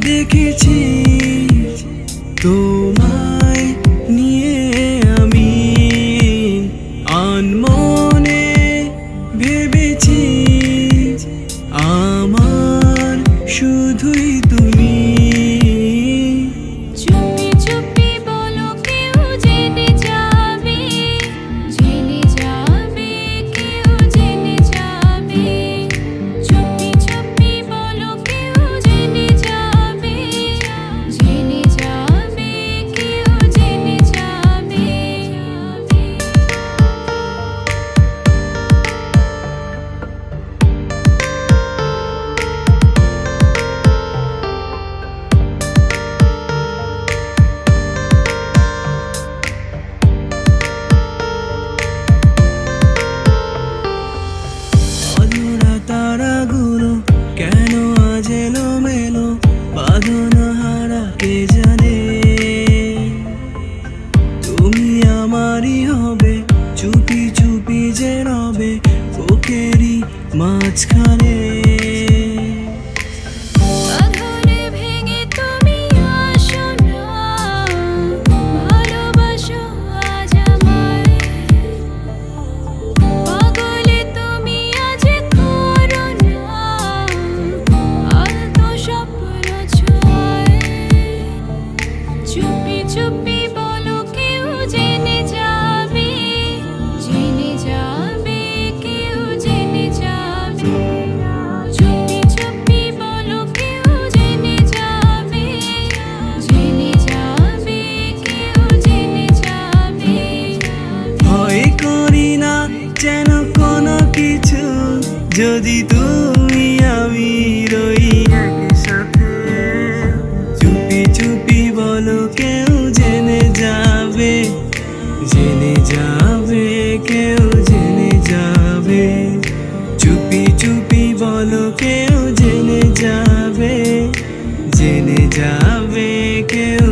দেখেছি তোমায় নিয়ে আমি আনমনে ভেবেছি আমার শুধুই তুমি। চুপি চুপি বলো কেউ জেনে যাবে, জেনে যাবে, কেউ জেনে যাবে। চুপি চুপি বলো কেউ জেনে যাবে, জেনে যাবে, কেউ জেনে যাবে। অধরা তারাগুলো কেন আজ এলোমেলো, বাঁধনা হারা কে জানে। তুমি আমারই হবে, চুপি চুপি যে রবে বুকেরই মাঝখানে। বাঁধনে ভেঙে তুমি আসো না, ভালোবাসো আজ আমায়। পাগলে তুমি আজ করো না, আলতো স্বপ্ন ছোঁয়। চুপি চুপি বলো কেউ জেনে যাবে, জেনে যাবে, কেউ জেনে যাবে। চুপি চুপি বলো কেউ জেনে যাবে, জেনে যাবে, কেউ জেনে যাবে। ভয় করি না যেন কোনো কিছু, যদি তুমি আমি রই একসাথে। চুপি চুপি বলো কেউ জেনে যাবে, জেনে যাবে, কেউ জেনে যাবে। চুপি চুপি বলো কেউ জেনে যাবে, জেনে যাবে, কেউ